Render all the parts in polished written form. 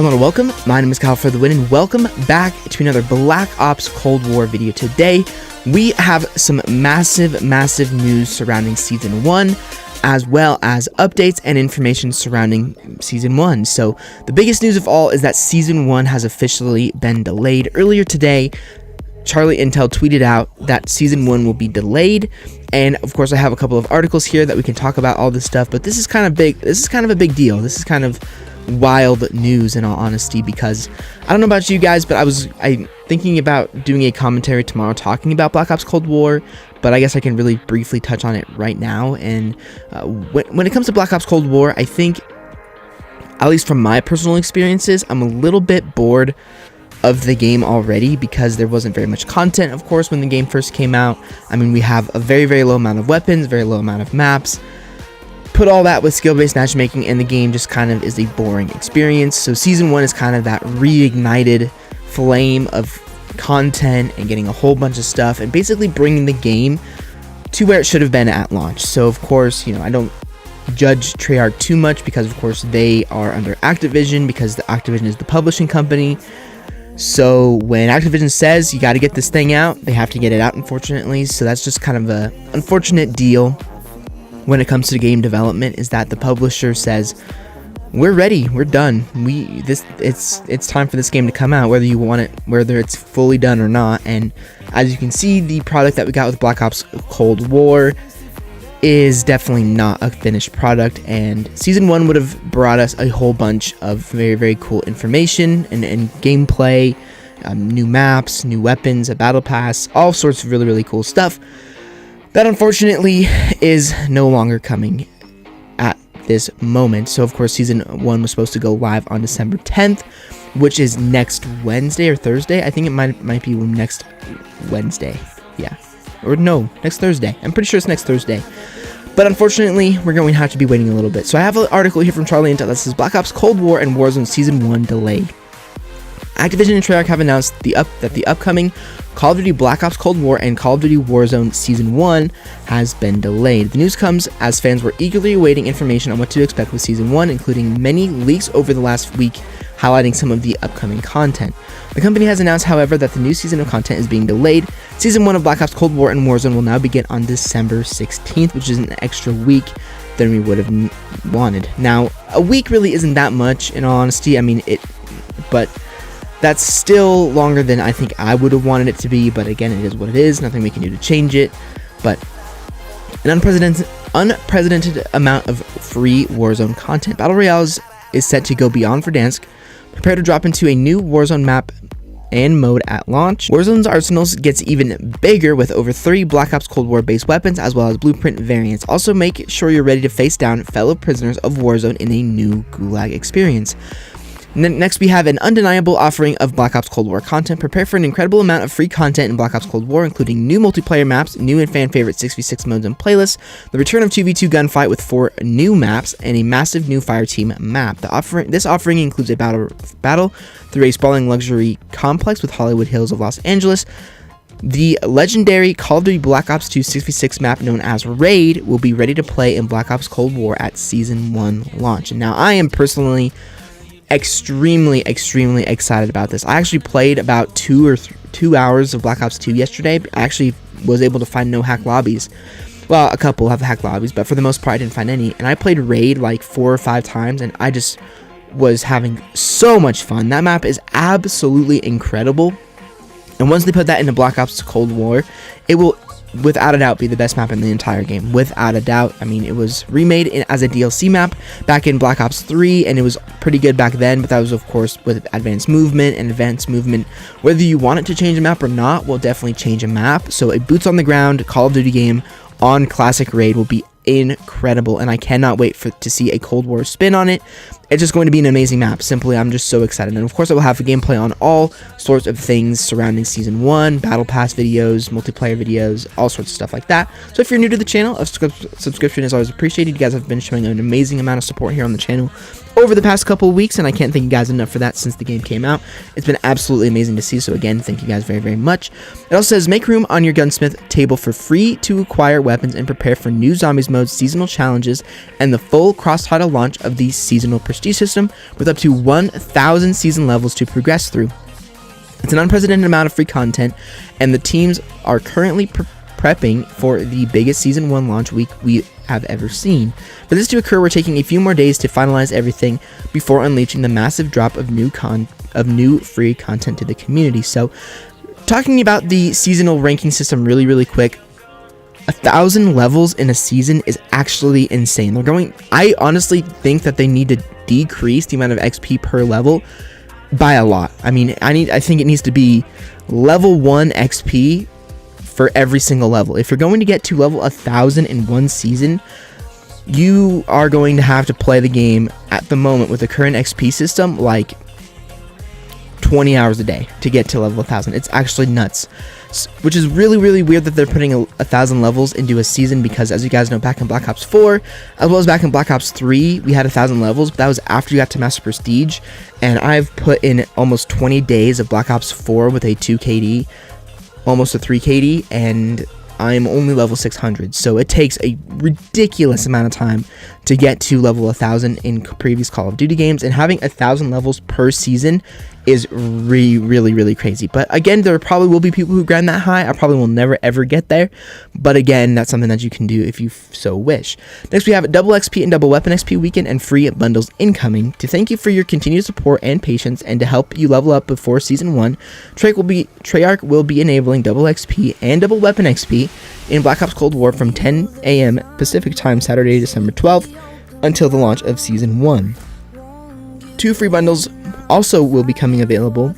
Hello and welcome, my name is Kyle FtW and welcome back to another Black Ops Cold War video. Today, we have some massive news surrounding Season 1, as well as updates and information surrounding Season 1. So, the biggest news of all is that Season 1 has officially been delayed. Earlier today, Charlie Intel tweeted out that Season 1 will be delayed, and of course I have a couple of articles here that we can talk about all this stuff, but this is kind of big. This is kind of a big deal. This is kind of wild news in all honesty, because I don't know about you guys, but I'm thinking about doing a commentary tomorrow talking about Black Ops Cold War, but I guess I can really briefly touch on it right now. And when it comes to Black Ops Cold War, I think, at least from my personal experiences, I'm a little bit bored of the game already because there wasn't very much content, of course, when the game first came out. I mean, we have a very low amount of weapons, very low amount of maps. Put all that with skill-based matchmaking, and the game just kind of is a boring experience. So Season 1 is kind of that reignited flame of content and getting a whole bunch of stuff and basically bringing the game to where it should have been at launch. So of course, you know, I don't judge Treyarch too much because of course they are under Activision, because the Activision is the publishing company. So when Activision says you got to get this thing out, they have to get it out, unfortunately. So that's just kind of a unfortunate deal when it comes to game development, is that the publisher says we're ready, we're done, it's time for this game to come out, whether you want it, whether it's fully done or not. And as you can see, the product that we got with Black Ops Cold War is definitely not a finished product, and Season 1 would have brought us a whole bunch of very cool information and gameplay, new maps, new weapons, a battle pass, all sorts of really cool stuff that unfortunately is no longer coming at this moment. So of course Season 1 was supposed to go live on December 10th, which is next Wednesday or Thursday. I think it might be next Wednesday. Yeah. Or no, next Thursday. I'm pretty sure it's next Thursday. But unfortunately, we're going to have to be waiting a little bit. So I have an article here from Charlie Intel that says Black Ops Cold War and Warzone Season 1 delayed. Activision and Treyarch have announced that the upcoming Call of Duty Black Ops Cold War and Call of Duty Warzone Season 1 has been delayed. The news comes as fans were eagerly awaiting information on what to expect with Season 1, including many leaks over the last week highlighting some of the upcoming content. The company has announced, however, that the new season of content is being delayed. Season 1 of Black Ops Cold War and Warzone will now begin on December 16th, which is an extra week than we would have wanted. Now, a week really isn't that much, in all honesty. I mean, but that's still longer than I think I would have wanted it to be, but again, it is what it is. Nothing we can do to change it. But an unprecedented amount of free Warzone content. Battle Royales is set to go beyond Verdansk. Prepare to drop into a new Warzone map and mode at launch. Warzone's arsenals gets even bigger with over 3 Black Ops Cold War based weapons as well as blueprint variants. Also, make sure you're ready to face down fellow prisoners of Warzone in a new Gulag experience. Next, we have an undeniable offering of Black Ops Cold War content. Prepare for an incredible amount of free content in Black Ops Cold War, including new multiplayer maps, new and fan-favorite 6v6 modes and playlists, the return of 2v2 gunfight with 4 new maps, and a massive new fireteam map. This offering includes a battle through a sprawling luxury complex with Hollywood Hills of Los Angeles. The legendary Call of Duty Black Ops 2 6v6 map known as Raid will be ready to play in Black Ops Cold War at Season 1 launch. And now I am personally extremely excited about this. I actually played about 2 hours of Black Ops 2 yesterday. I actually was able to find no hack lobbies. Well, a couple have hack lobbies, but for the most part I didn't find any. And I played Raid like 4 or 5 times, and I just was having so much fun. That map is absolutely incredible. And once they put that into Black Ops Cold War, it will without a doubt be the best map in the entire game, without a doubt. I mean, it was remade as a DLC map back in Black Ops 3, and it was pretty good back then, but that was of course with advanced movement, and advanced movement, whether you want it to change a map or not, will definitely change a map. So a boots on the ground Call of Duty game on classic Raid will be incredible, and I cannot wait to see a Cold War spin on it. It's just going to be an amazing map. Simply, I'm just so excited. And of course, I will have a gameplay on all sorts of things surrounding Season 1, Battle Pass videos, multiplayer videos, all sorts of stuff like that. So if you're new to the channel, a subscription is always appreciated. You guys have been showing an amazing amount of support here on the channel over the past couple of weeks, and I can't thank you guys enough for that since the game came out. It's been absolutely amazing to see, so again, thank you guys very much. It also says, make room on your gunsmith table for free to acquire weapons and prepare for new zombies modes, seasonal challenges, and the full cross-title launch of the seasonal pursuit HD system with up to 1,000 season levels to progress through. It's an unprecedented amount of free content, and the teams are currently prepping for the biggest Season 1 launch week we have ever seen. For this to occur, we're taking a few more days to finalize everything before unleashing the massive drop of new free content to the community. So, talking about the seasonal ranking system really quick, 1,000 levels in a season is actually insane. I honestly think that they need to decrease the amount of XP per level by a lot. I mean, I think it needs to be level 1 XP for every single level. If you're going to get to level 1,000 in one season, you are going to have to play the game at the moment with the current XP system like 20 hours a day to get to level 1,000. It's actually nuts, which is really weird that they're putting 1,000 levels into a season, because as you guys know, back in Black Ops 4 as well as back in Black Ops 3, we had 1,000 levels, but that was after you got to Master Prestige, and I've put in almost 20 days of Black Ops 4 with a 2 KD, almost a 3 KD, and I'm only level 600, so it takes a ridiculous amount of time to get to level 1,000 in previous Call of Duty games, and having 1,000 levels per season is really crazy. But again, there probably will be people who grind that high. I probably will never ever get there, but again, that's something that you can do if you so wish. Next, we have double XP and double weapon XP weekend and free bundles incoming. To thank you for your continued support and patience, and to help you level up before Season 1, Treyarch will be enabling double XP and double weapon XP in Black Ops Cold War from 10 a.m. Pacific Time, Saturday, December 12th, until the launch of Season 1. 2 free bundles also will be coming available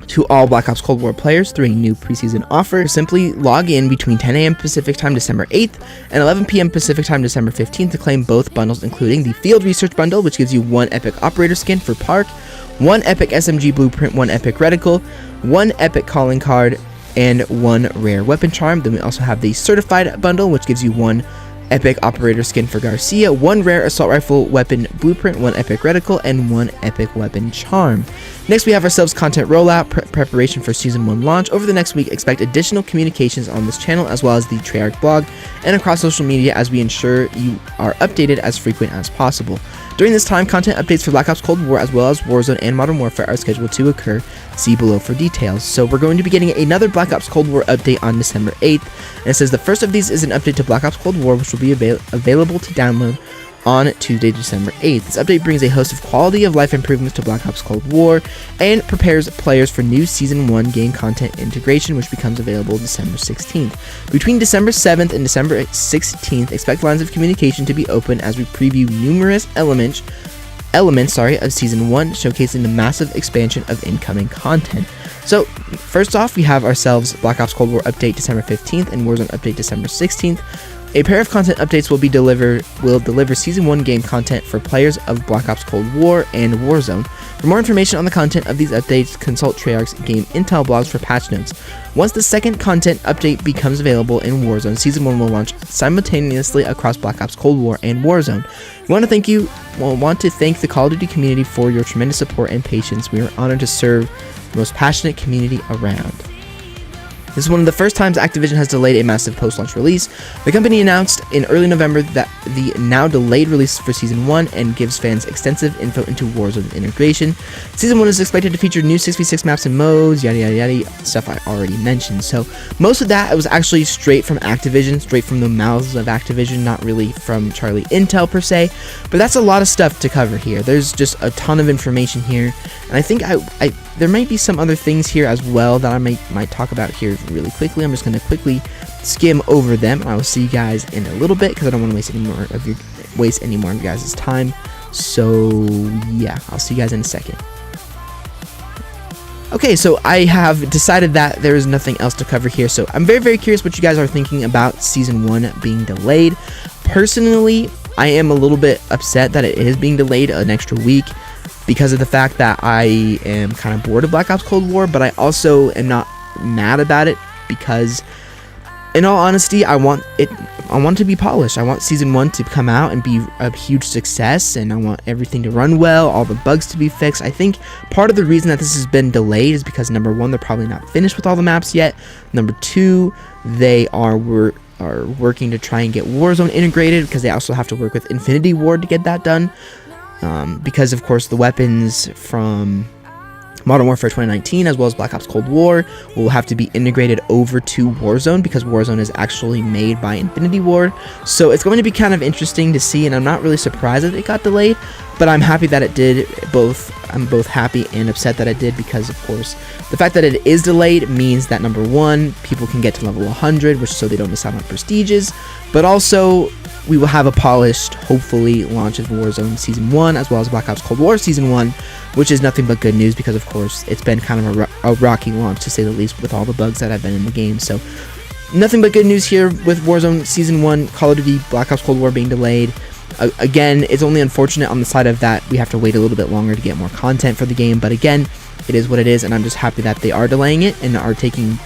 to all Black Ops Cold War players through a new preseason offer. Simply log in between 10 a.m. Pacific Time December 8th and 11 p.m. Pacific Time December 15th to claim both bundles, including the Field Research Bundle, which gives you 1 epic operator skin for Park, 1 epic SMG blueprint, 1 epic reticle, 1 epic calling card, and 1 rare weapon charm. Then we also have the Certified Bundle, which gives you 1 epic operator skin for Garcia, 1 rare assault rifle weapon blueprint, 1 epic reticle, and 1 epic weapon charm. Next, we have ourselves content rollout preparation for Season 1 launch. Over the next week, expect additional communications on this channel as well as the Treyarch blog and across social media, as we ensure you are updated as frequent as possible. During this time, content updates for Black Ops Cold War as well as Warzone and Modern Warfare are scheduled to occur. See below for details. So we're going to be getting another Black Ops Cold War update on December 8th, and it says the first of these is an update to Black Ops Cold War, which will be available to download on Tuesday, December 8th. This update brings a host of quality of life improvements to Black Ops Cold War and prepares players for new Season 1 game content integration, which becomes available December 16th. Between December 7th and December 16th, expect lines of communication to be open as we preview numerous elements of Season 1, showcasing the massive expansion of incoming content. So, first off, we have ourselves Black Ops Cold War update December 15th and Warzone update December 16th. A pair of content updates will deliver Season 1 game content for players of Black Ops Cold War and Warzone. For more information on the content of these updates, consult Treyarch's game intel blogs for patch notes. Once the second content update becomes available in Warzone, Season 1 will launch simultaneously across Black Ops Cold War and Warzone. We want to thank the Call of Duty community for your tremendous support and patience. We are honored to serve the most passionate community around. This is one of the first times Activision has delayed a massive post-launch release. The company announced in early November that the now delayed release for Season 1 and gives fans extensive info into Warzone integration. Season 1 is expected to feature new 6v6 maps and modes, yada, stuff I already mentioned. So most of that was actually straight from Activision, straight from the mouths of Activision, not really from Charlie Intel per se, but that's a lot of stuff to cover here. There's just a ton of information here, and I think there might be some other things here as well that I might talk about here really quickly. I'm just going to quickly skim over them. I will see you guys in a little bit because I don't want to waste any more of your guys' time. So yeah, I'll see you guys in a second. Okay, so I have decided that there is nothing else to cover here, so I'm very curious what you guys are thinking about Season 1 being delayed. Personally, I am a little bit upset that it is being delayed an extra week, because of the fact that I am kind of bored of Black Ops Cold War, but I also am not mad about it, because in all honesty, I want it to be polished. I want Season 1 to come out and be a huge success, and I want everything to run well, all the bugs to be fixed. I think part of the reason that this has been delayed is because, number one, they're probably not finished with all the maps yet. Number two, they are working to try and get Warzone integrated, because they also have to work with Infinity Ward to get that done. because of course the weapons from Modern Warfare 2019 as well as Black Ops Cold War will have to be integrated over to Warzone, because Warzone is actually made by Infinity Ward. So it's going to be kind of interesting to see, and I'm not really surprised that it got delayed, but I'm happy that it did. I'm both happy and upset that it did, because of course the fact that it is delayed means that, number one, people can get to level 100, which so they don't miss out on prestiges, but also we will have a polished, hopefully, launch of Warzone Season 1 as well as Black Ops Cold War Season 1, which is nothing but good news, because of course it's been kind of a rocky launch, to say the least, with all the bugs that have been in the game. So nothing but good news here with Warzone Season 1, Call of Duty Black Ops Cold War being delayed. Again, it's only unfortunate on the side of that we have to wait a little bit longer to get more content for the game, but again, it is what it is, and I'm just happy that they are delaying it and are taking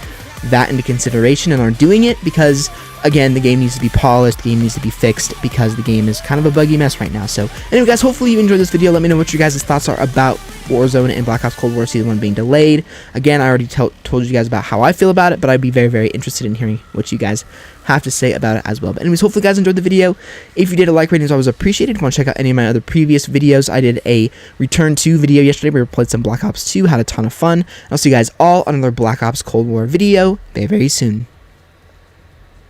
that into consideration and are doing it, because again, the game needs to be polished, the game needs to be fixed, because the game is kind of a buggy mess right now. So anyway guys, hopefully you enjoyed this video. Let me know what your guys' thoughts are about Warzone and Black Ops Cold War Season 1 being delayed. Again, I already told you guys about how I feel about it, but I'd be very, very interested in hearing what you guys have to say about it as well. But anyways, hopefully you guys enjoyed the video. If you did, a like rating is always appreciated. If you want to check out any of my other previous videos, I did a Return to video yesterday where we played some Black Ops 2, had a ton of fun. I'll see you guys all on another Black Ops Cold War video very, very soon.